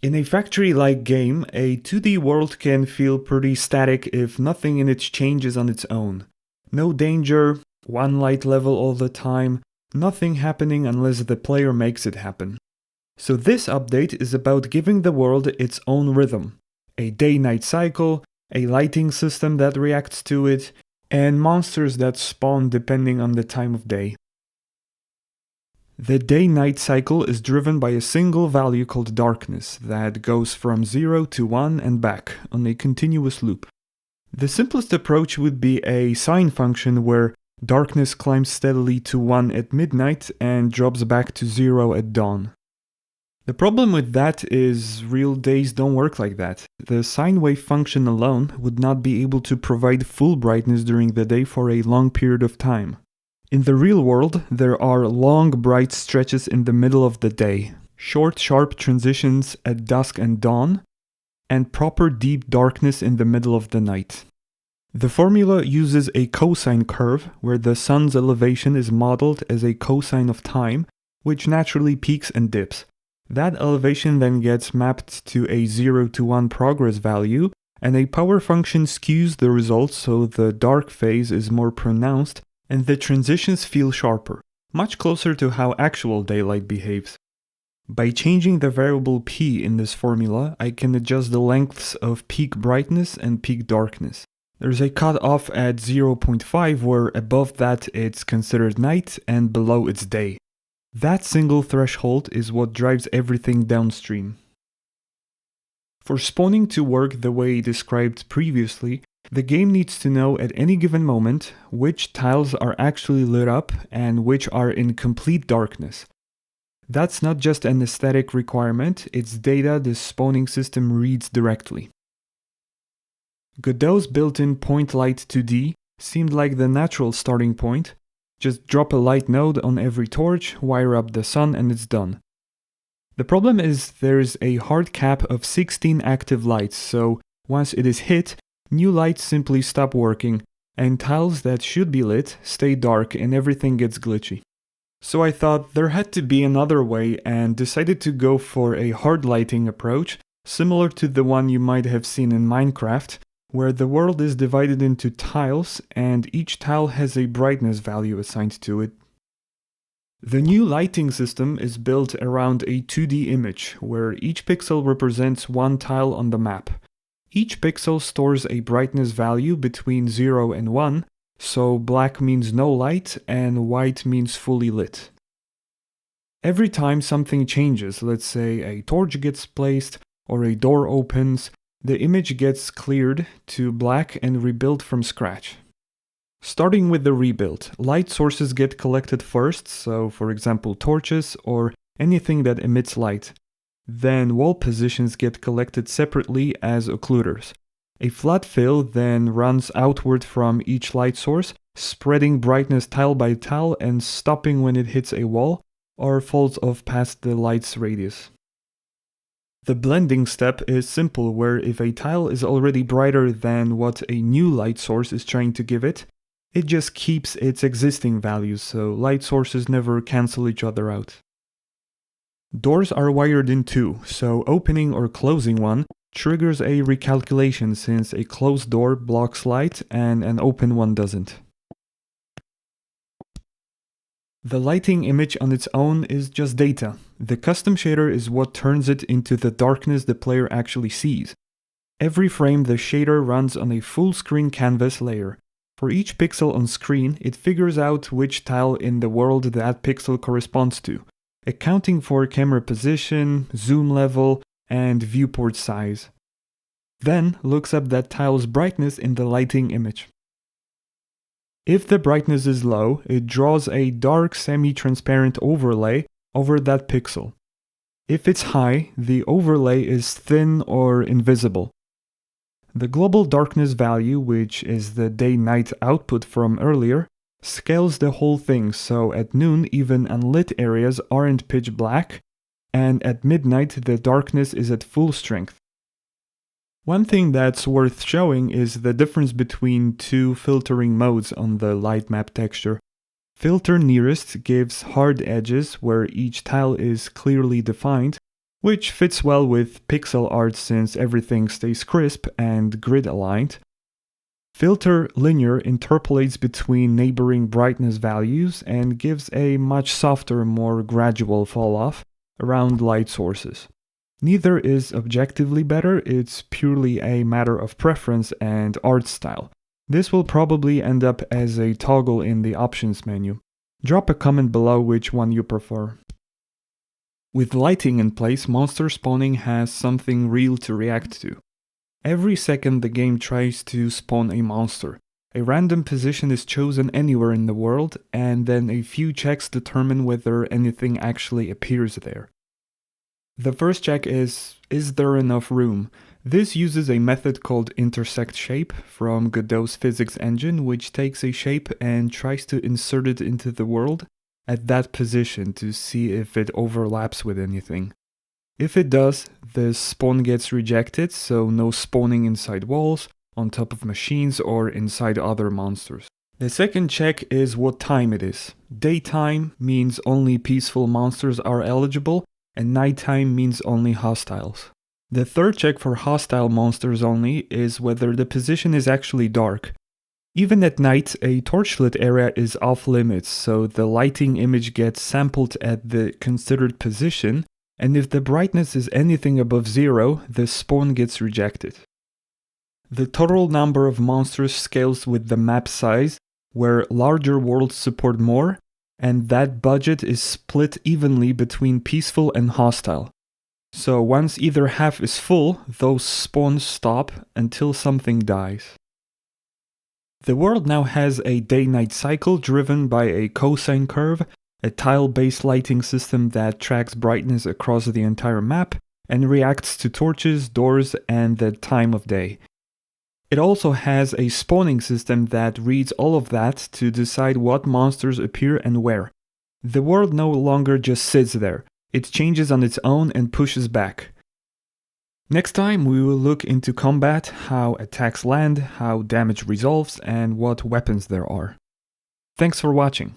In a factory-like game, a 2D world can feel pretty static if nothing in it changes on its own. No danger, one light level all the time, nothing happening unless the player makes it happen. So this update is about giving the world its own rhythm. A day-night cycle, a lighting system that reacts to it, and monsters that spawn depending on the time of day. The day-night cycle is driven by a single value called darkness that goes from 0 to 1 and back on a continuous loop. The simplest approach would be a sine function where darkness climbs steadily to 1 at midnight and drops back to 0 at dawn. The problem with that is real days don't work like that. The sine wave function alone would not be able to provide full brightness during the day for a long period of time. In the real world, there are long, bright stretches in the middle of the day, short, sharp transitions at dusk and dawn, and proper deep darkness in the middle of the night. The formula uses a cosine curve where the sun's elevation is modeled as a cosine of time, which naturally peaks and dips. That elevation then gets mapped to a 0 to 1 progress value, and a power function skews the results so the dark phase is more pronounced and the transitions feel sharper, much closer to how actual daylight behaves. By changing the variable p in this formula, I can adjust the lengths of peak brightness and peak darkness. There's a cutoff at 0.5 where above that it's considered night and below it's day. That single threshold is what drives everything downstream. For spawning to work the way described previously, the game needs to know at any given moment which tiles are actually lit up and which are in complete darkness. That's not just an aesthetic requirement, it's data the spawning system reads directly. Godot's built-in point light 2D seemed like the natural starting point. Just drop a light node on every torch, wire up the sun, and it's done. The problem is there's a hard cap of 16 active lights, so once it is hit, new lights simply stop working, and tiles that should be lit stay dark and everything gets glitchy. So I thought there had to be another way and decided to go for a hard lighting approach, similar to the one you might have seen in Minecraft, where the world is divided into tiles and each tile has a brightness value assigned to it. The new lighting system is built around a 2D image, where each pixel represents one tile on the map. Each pixel stores a brightness value between 0 and 1, so black means no light and white means fully lit. Every time something changes, let's say a torch gets placed or a door opens, the image gets cleared to black and rebuilt from scratch. Starting with the rebuild, light sources get collected first, so for example torches or anything that emits light. Then wall positions get collected separately as occluders. A flat fill then runs outward from each light source, spreading brightness tile by tile and stopping when it hits a wall or falls off past the light's radius. The blending step is simple, where if a tile is already brighter than what a new light source is trying to give it, it just keeps its existing values, so light sources never cancel each other out. Doors are wired in two, so opening or closing one triggers a recalculation since a closed door blocks light and an open one doesn't. The lighting image on its own is just data. The custom shader is what turns it into the darkness the player actually sees. Every frame the shader runs on a full screen canvas layer. For each pixel on screen, it figures out which tile in the world that pixel corresponds to, accounting for camera position, zoom level, and viewport size. Then looks up that tile's brightness in the lighting image. If the brightness is low, it draws a dark semi-transparent overlay over that pixel. If it's high, the overlay is thin or invisible. The global darkness value, which is the day-night output from earlier, scales the whole thing, so at noon even unlit areas aren't pitch black, and at midnight the darkness is at full strength. One thing that's worth showing is the difference between two filtering modes on the light map texture. Filter nearest gives hard edges where each tile is clearly defined, which fits well with pixel art since everything stays crisp and grid aligned. Filter linear interpolates between neighboring brightness values and gives a much softer, more gradual fall-off around light sources. Neither is objectively better, it's purely a matter of preference and art style. This will probably end up as a toggle in the options menu. Drop a comment below which one you prefer. With lighting in place, monster spawning has something real to react to. Every second the game tries to spawn a monster. A random position is chosen anywhere in the world, and then a few checks determine whether anything actually appears there. The first check is there enough room? This uses a method called intersect shape from Godot's physics engine, which takes a shape and tries to insert it into the world at that position to see if it overlaps with anything. If it does, the spawn gets rejected, so no spawning inside walls, on top of machines, or inside other monsters. The second check is what time it is. Daytime means only peaceful monsters are eligible, and nighttime means only hostiles. The third check for hostile monsters only is whether the position is actually dark. Even at night, a torchlit area is off limits, so the lighting image gets sampled at the considered position, and if the brightness is anything above 0, the spawn gets rejected. The total number of monsters scales with the map size, where larger worlds support more, and that budget is split evenly between peaceful and hostile. So once either half is full, those spawns stop until something dies. The world now has a day-night cycle driven by a cosine curve, a tile-based lighting system that tracks brightness across the entire map and reacts to torches, doors, and the time of day. It also has a spawning system that reads all of that to decide what monsters appear and where. The world no longer just sits there, it changes on its own and pushes back. Next time we will look into combat, how attacks land, how damage resolves, and what weapons there are. Thanks for watching.